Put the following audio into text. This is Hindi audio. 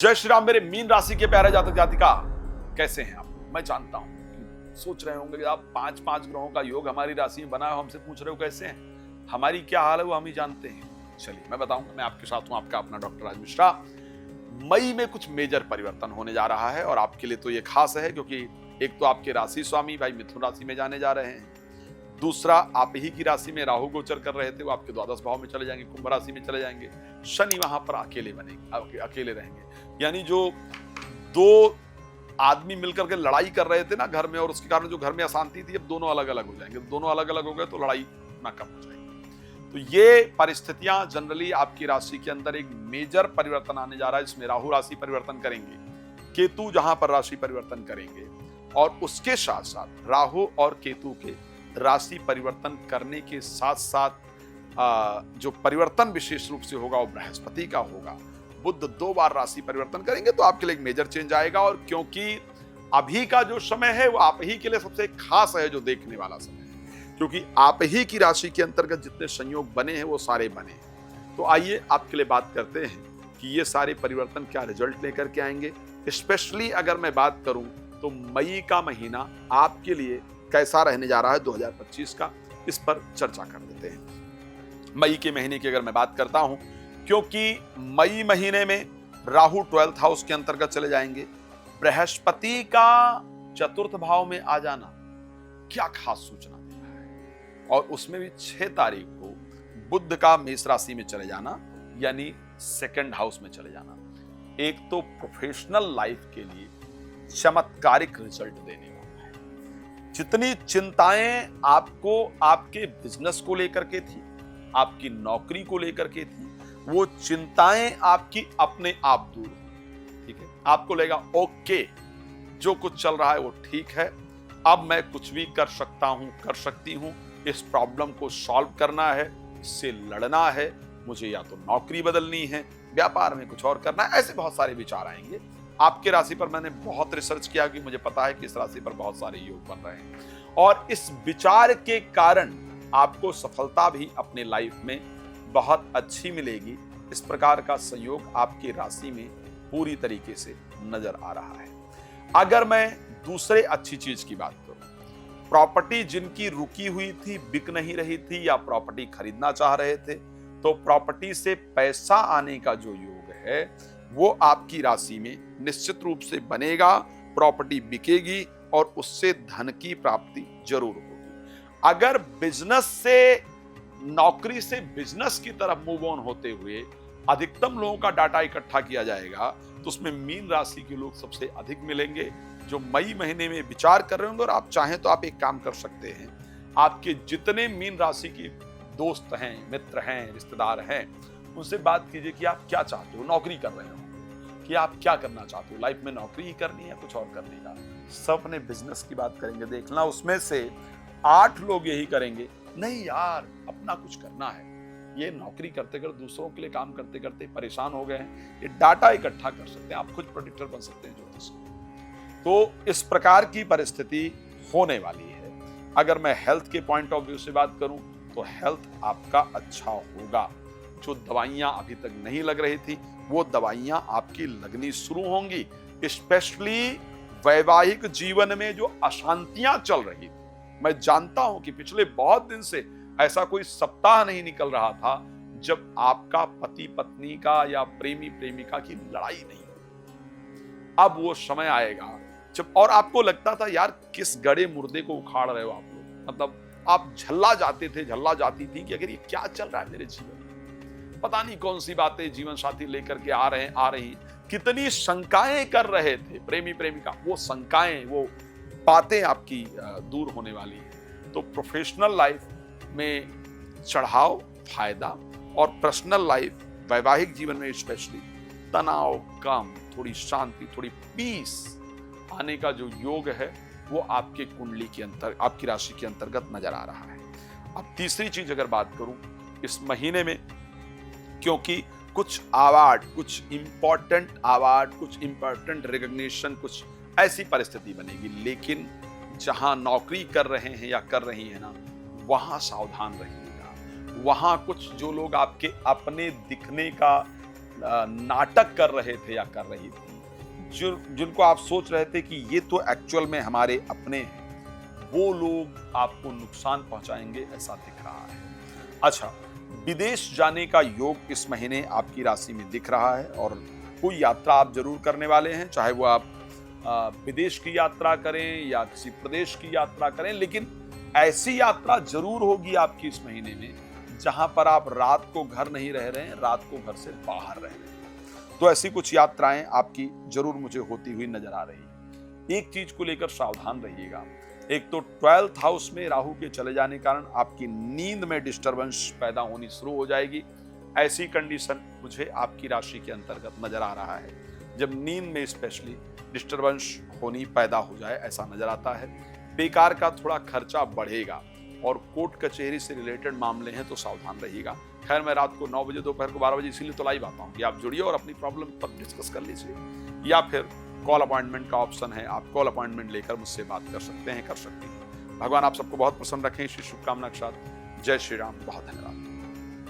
जय श्री राम। मेरे मीन राशि के प्यारे जातक जातिका, कैसे हैं आप? मैं जानता हूं कि सोच रहे होंगे कि आप पांच पांच ग्रहों का योग हमारी राशि में बना है, हमसे पूछ रहे हो कैसे हैं। हमारी क्या हाल है वो हम ही जानते हैं। चलिए मैं बताऊंगा। मैं आपके साथ हूं, आपका अपना डॉक्टर राज मिश्रा। मई में कुछ मेजर परिवर्तन होने जा रहा है और आपके लिए तो ये खास है क्योंकि एक तो आपके राशि स्वामी भाई मिथुन राशि में जाने जा रहे हैं। दूसरा, आप ही की राशि में राहु गोचर कर रहे थे, वो आपके द्वादश भाव में चले जाएंगे, कुंभ राशि में चले जाएंगे। शनि वहां पर अकेले बनेंगे, अकेले रहेंगे। यानी जो दो आदमी मिलकर के लड़ाई कर रहे थे ना घर में, और उसके कारण जो घर में अशांति थी, अब दोनों अलग अलग हो जाएंगे। दोनों अलग अलग हो गए तो लड़ाई ना कम हो जाएगी। तो ये परिस्थितियां जनरली आपकी राशि के अंदर एक मेजर परिवर्तन आने जा रहा है, जिसमें राहु राशि परिवर्तन करेंगे, केतु जहां पर राशि परिवर्तन करेंगे, और उसके साथ साथ राहु और केतु के राशि परिवर्तन करने के साथ साथ जो परिवर्तन विशेष रूप से होगा वो बृहस्पति का होगा। बुध 2 बार राशि परिवर्तन करेंगे तो आपके लिए एक मेजर चेंज आएगा। और क्योंकि अभी का जो समय है वो आप ही के लिए सबसे खास है, जो देखने वाला समय है, क्योंकि आप ही की राशि के अंतर्गत जितने संयोग बने हैं वो सारे बने हैं। तो आइए आपके लिए बात करते हैं कि ये सारे परिवर्तन क्या रिजल्ट लेकर के आएंगे। स्पेशली अगर मैं बात करूं तो मई का महीना आपके लिए कैसा रहने जा रहा है 2025 का, इस पर चर्चा कर लेते हैं। मई के महीने की अगर मैं बात करता हूं, क्योंकि मई महीने में राहु 12th हाउस के अंतर्गत चले जाएंगे, बृहस्पति का 4th भाव में आ जाना क्या खास सूचना दे रहा है। और उसमें भी 6 तारीख को बुध का मेष राशि में चले जाना, यानी 2nd हाउस में चले जाना, एक तो प्रोफेशनल लाइफ के लिए चमत्कारिक रिजल्ट देने वाला है। जितनी चिंताएं आपको आपके बिजनेस को लेकर के थी, आपकी नौकरी को लेकर के थी, वो चिंताएं आपकी अपने आप दूर हो। ठीक है, आपको लगेगा ओके, जो कुछ चल रहा है वो ठीक है, अब मैं कुछ भी कर सकता हूं, कर सकती हूं। इस प्रॉब्लम को सॉल्व करना है, इससे लड़ना है, मुझे या तो नौकरी बदलनी है, व्यापार में कुछ और करना है। ऐसे बहुत सारे विचार आएंगे। आपके राशि पर मैंने बहुत रिसर्च किया कि मुझे पता है कि इस राशि पर बहुत सारे योग बन रहे हैं, और इस विचार के कारण आपको सफलता भी अपने लाइफ में बहुत अच्छी मिलेगी। इस प्रकार का संयोग आपकी राशि में पूरी तरीके से नजर आ रहा है। अगर मैं दूसरे अच्छी चीज की बात करूं, प्रॉपर्टी जिनकी रुकी हुई थी, बिक नहीं रही थी, या प्रॉपर्टी खरीदना चाह रहे थे, तो प्रॉपर्टी से पैसा आने का जो योग है वो आपकी राशि में निश्चित रूप से बनेगा। प्रॉपर्टी बिकेगी और उससे धन की प्राप्ति जरूर होगी। अगर बिजनेस से, नौकरी से बिजनेस की तरफ मूव ऑन होते हुए अधिकतम लोगों का डाटा इकट्ठा किया जाएगा, तो उसमें मीन राशि के लोग सबसे अधिक मिलेंगे, जो मई महीने में विचार कर रहे होंगे। और आप चाहें तो आप एक काम कर सकते हैं, आपके जितने मीन राशि के दोस्त हैं, मित्र हैं, रिश्तेदार हैं, उनसे बात कीजिए कि आप क्या चाहते हो। नौकरी कर रहे हो कि आप क्या करना चाहते हो, लाइफ में नौकरी ही करनी है, कुछ और करने का। सब अपने बिजनेस की बात करेंगे, देखना उसमें से 8 लोग यही करेंगे, नहीं यार अपना कुछ करना है। ये नौकरी करते करते, दूसरों के लिए काम करते करते परेशान हो गए हैं। ये डाटा इकट्ठा कर सकते हैं, आप खुद प्रेडिक्टर बन सकते हैं ज्योतिष। तो इस प्रकार की परिस्थिति होने वाली है। अगर मैं हेल्थ के पॉइंट ऑफ व्यू से बात करूं तो हेल्थ आपका अच्छा होगा। जो दवाइयां अभी तक नहीं लग रही थी, वो दवाइयां आपकी लगनी शुरू होंगी। स्पेशली वैवाहिक जीवन में जो अशांतियां चल रही थी, मैं जानता हूं कि पिछले बहुत दिन से ऐसा कोई सप्ताह नहीं निकल रहा था जब आपका पति पत्नी का या प्रेमी प्रेमिका की लड़ाई नहीं हुई। अब वो समय आएगा जब, और आपको लगता था यार किस गड़े मुर्दे को उखाड़ रहे हो आप लोग, मतलब आप झल्ला जाते थे, झल्ला जाती थी कि अगर ये क्या चल रहा है मेरे जीवन में, पता नहीं कौन सी बातें जीवन साथी लेकर के आ रही, कितनी शंकाएं कर रहे थे प्रेमी प्रेमिका। वो शंकाएं, वो बातें आपकी दूर होने वाली है। तो प्रोफेशनल लाइफ में चढ़ाव फायदा, और पर्सनल लाइफ, वैवाहिक जीवन में स्पेशली तनाव कम, थोड़ी शांति, थोड़ी पीस आने का जो योग है वो आपके कुंडली के अंतर, आपकी राशि के अंतर्गत नजर आ रहा है। अब तीसरी चीज अगर बात करूं, इस महीने में क्योंकि कुछ अवार्ड, कुछ इंपॉर्टेंट अवार्ड, कुछ इंपॉर्टेंट रिकॉग्निशन, कुछ ऐसी परिस्थिति बनेगी। लेकिन जहां नौकरी कर रहे हैं या कर रही है ना, वहां सावधान रहिएगा। वहां कुछ जो लोग आपके अपने दिखने का नाटक कर रहे थे या कर रही थी, जिनको आप सोच रहे थे कि ये तो एक्चुअल में हमारे अपने हैं, वो लोग आपको नुकसान पहुंचाएंगे, ऐसा दिख रहा है। अच्छा, विदेश जाने का योग इस महीने आपकी राशि में दिख रहा है और कोई यात्रा आप जरूर करने वाले हैं, चाहे वो आप विदेश की यात्रा करें या किसी प्रदेश की यात्रा करें, लेकिन ऐसी यात्रा जरूर होगी आपकी इस महीने में जहां पर आप रात को घर नहीं रह रहे हैं, रात को घर से बाहर रह रहे हैं। तो ऐसी कुछ यात्राएं आपकी जरूर मुझे होती हुई नजर आ रही है। एक चीज को लेकर सावधान रहिएगा, एक तो 12th हाउस में राहु के चले जाने के कारण आपकी नींद में डिस्टरबेंस पैदा होनी शुरू हो जाएगी। ऐसी कंडीशन मुझे आपकी राशि के अंतर्गत नजर आ रहा है, जब नींद में स्पेशली डिस्टरबेंस होनी पैदा हो जाए, ऐसा नजर आता है। बेकार का थोड़ा खर्चा बढ़ेगा और कोर्ट कचहरी से रिलेटेड मामले हैं तो सावधान रहिएगा। खैर, मैं रात को 9 बजे दोपहर को 12 बजे इसीलिए तो लाइव आता हूँ कि आप जुड़िए और अपनी प्रॉब्लम पर डिस्कस कर लीजिए, या फिर कॉल अपॉइंटमेंट का ऑप्शन है, आप कॉल अपॉइंटमेंट लेकर मुझसे बात कर सकते हैं, कर सकती हैं। भगवान आप सबको बहुत प्रसन्न रखें, इसी शुभकामना के साथ जय श्री राम। बहुत धन्यवाद।